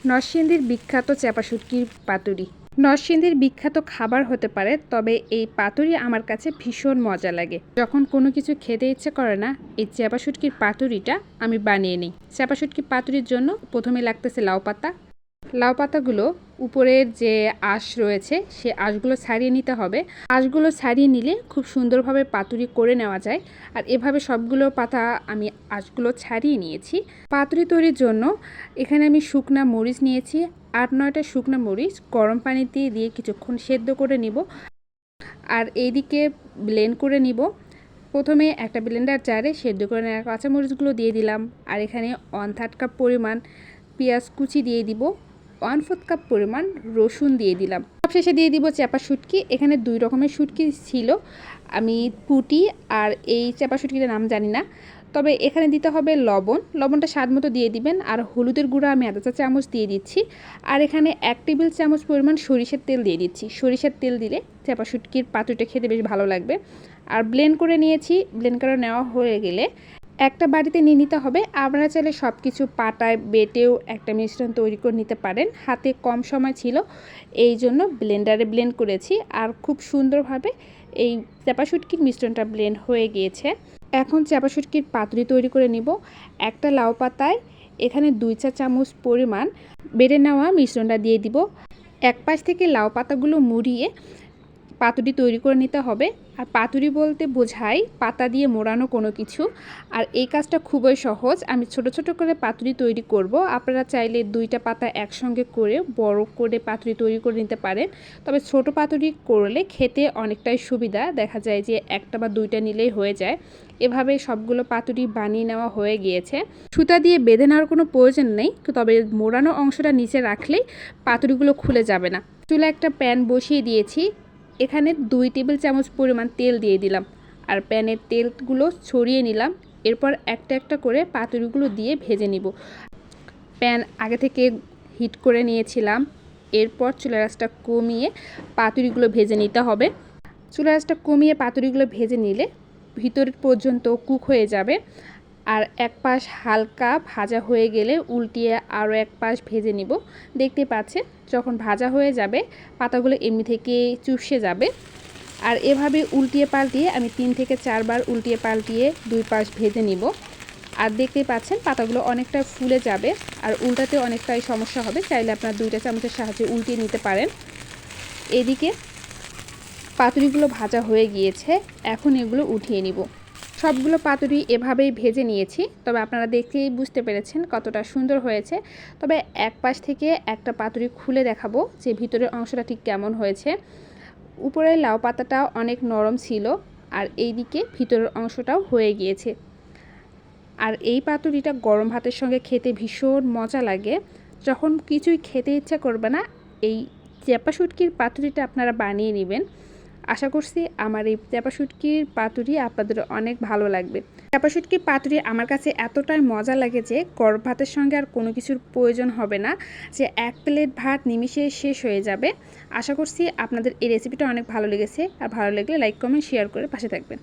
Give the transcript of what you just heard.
নরসিংদীর বিখ্যাত চাপা শুটকির পাতুরি। নরসিংদীর বিখ্যাত খাবার হতে পারে, তবে এই পাতুরি আমার কাছে ভীষণ মজা লাগে। যখন কোনো কিছু খেতে ইচ্ছে করে না, এই চাপা শুটকির পাতুরিটা আমি বানিয়ে নিই। চাপা শুটকির পাতুরির জন্য প্রথমে লাগতেছে লাউ পাতা। লাউ পাতাগুলো উপরের যে আঁশ রয়েছে সে আঁশগুলো ছাড়িয়ে নিতে হবে। আঁশগুলো ছাড়িয়ে নিলে খুব সুন্দরভাবে পাতুরি করে নেওয়া যায়। আর এভাবে সবগুলো পাতা আমি আঁশগুলো ছাড়িয়ে নিয়েছি। পাতুরি তৈরির জন্য এখানে আমি শুকনা মরিচ নিয়েছি। 8-9টা শুকনা মরিচ গরম পানিতে দিয়ে কিছুক্ষণ সেদ্ধ করে নিব। আর এইদিকে ব্লেন্ড করে নিব। প্রথমে একটা ব্লেন্ডার জারে সেদ্ধ করে নেওয়া কাঁচামরিচগুলো দিয়ে দিলাম। আর এখানে 1/3 কাপ পরিমাণ পেঁয়াজ কুচি দিয়ে দিব। 1/4 কাপ পরিমাণ রসুন দিয়ে দিলাম। সবশেষে দিয়ে দিব চাপা শুটকি। এখানে 2 রকমের শুটকি ছিল, আমি পুঁটি আর এই চাপা শুটকির নাম জানি না। তবে এখানে দিতে হবে লবণ। লবণটা স্বাদ মতো দিয়ে দিবেন। আর হলুদের গুঁড়া আমি 1/2 চা চামচ দিয়ে দিচ্ছি। আর এখানে 1 টেবিল চামচ পরিমাণ সরিষার তেল দিয়ে দিচ্ছি। সরিষার তেল দিলে চাপা শুটকির পাতুরিটা খেতে বেশ ভালো লাগবে। আর ব্লেন্ড করে নিয়েছি। ব্লেন্ড করে নেওয়া হয়ে গেলে একটা বাড়িতে নিয়ে নিতে হবে। আপনারা চাইলে সব কিছু পাটায় বেটেও একটা মিশ্রণ তৈরি করে নিতে পারেন। হাতে কম সময় ছিল, এই জন্য ব্লেন্ডারে ব্লেন্ড করেছি। আর খুব সুন্দরভাবে এই চাপা শুটকির মিশ্রণটা ব্লেন্ড হয়ে গিয়েছে। এখন চাপা শুটকির পাতুরি তৈরি করে নিব। একটা লাউ পাতায় এখানে 2 চা চামচ পরিমাণ বেটে নেওয়া মিশ্রণটা দিয়ে দিব। এক পাশ থেকে লাউ পাতাগুলো মুড়িয়ে পাতুরি তৈরি করে নিতে হবে। আর পাতুরি বলতে বোঝায় পাতা দিয়ে মোড়ানো কোনো কিছু। আর এই কাজটা খুবই সহজ। আমি ছোট ছোট করে পাতুরি তৈরি করব। আপনারা চাইলে 2টা পাতা একসঙ্গে করে বড় করে পাতুরি তৈরি করে নিতে পারেন। তবে ছোট পাতুরি করলে খেতে অনেকটাই সুবিধা। দেখা যায় যে একটা বা 2টা নিলেই হয়ে যায়। এভাবে সবগুলো পাতুরি বানিয়ে নেওয়া হয়ে গিয়েছে। সুতা দিয়ে বেঁধে নেওয়ার কোনো প্রয়োজন নেই, তবে মোড়ানো অংশটা নিচে রাখলেই পাতুরিগুলো খুলে যাবে না। চুলায় একটা প্যান বসিয়ে দিয়েছি। এখানে 2 টেবিল চামচ পরিমাণ তেল দিয়ে দিলাম। আর প্যানের তেলগুলো ছড়িয়ে নিলাম। এরপর একটা একটা করে পাতুরিগুলো দিয়ে ভেজে নিব। প্যান আগে থেকে হিট করে নিয়েছিলাম। এরপর চুলার আঁচটা কমিয়ে পাতুরিগুলো ভেজে নিতে হবে। চুলার আঁচটা কমিয়ে পাতুরিগুলো ভেজে নিলে ভিতরের পর্যন্ত কুক হয়ে যাবে। আর এক পাশ হালকা ভাজা হয়ে গেলে উল্টিয়ে আরও এক পাশ ভেজে নিব। দেখতে পাচ্ছেন যখন ভাজা হয়ে যাবে পাতাগুলো এমনি থেকে চুপসে যাবে। আর এভাবে উল্টিয়ে পাল্টিয়ে আমি 3 থেকে 4 বার উল্টিয়ে পাল্টিয়ে 2 পাশ ভেজে নিব। আর দেখতেই পাচ্ছেন পাতাগুলো অনেকটা ফুলে যাবে। আর উল্টাতে অনেকটাই সমস্যা হবে, চাইলে আপনার 2টা চামচের সাহায্যে উল্টিয়ে নিতে পারেন। এদিকে পাতুরিগুলো ভাজা হয়ে গিয়েছে, এখন এগুলো উঠিয়ে নিব। সবগুলো পাতুরি এভাবেই ভেজে নিয়েছি। তবে আপনারা দেখেই বুঝতে পেরেছেন কতটা সুন্দর হয়েছে। তবে এক পাশ থেকে একটা পাতুরি খুলে দেখাবো যে ভিতরের অংশটা ঠিক কেমন হয়েছে। উপরের লাউ পাতাটা অনেক নরম ছিল, আর এইদিকে ভিতরের অংশটাও হয়ে গিয়েছে। আর এই পাতুরিটা গরম ভাতের সঙ্গে খেতে ভীষণ মজা লাগে। যখন কিছুই খেতে ইচ্ছা করবে না, এই চাপা শুটকির পাতুরিটা আপনারা বানিয়ে নেবেন। আশা করছি আমার এই চাপা শুটকির পাতুরি আপনাদের অনেক ভালো লাগবে। চাপা শুটকির পাতুরি আমার কাছে এতটাই মজা লাগে যে গরম ভাতের সঙ্গে আর কোনো কিছুর প্রয়োজন হবে না, যে 1 প্লেট ভাত নিমিষে শেষ হয়ে যাবে। আশা করছি আপনাদের এই রেসিপিটা অনেক ভালো লেগেছে। আর ভালো লাগলে লাইক কমেন্ট শেয়ার করে পাশে থাকবেন।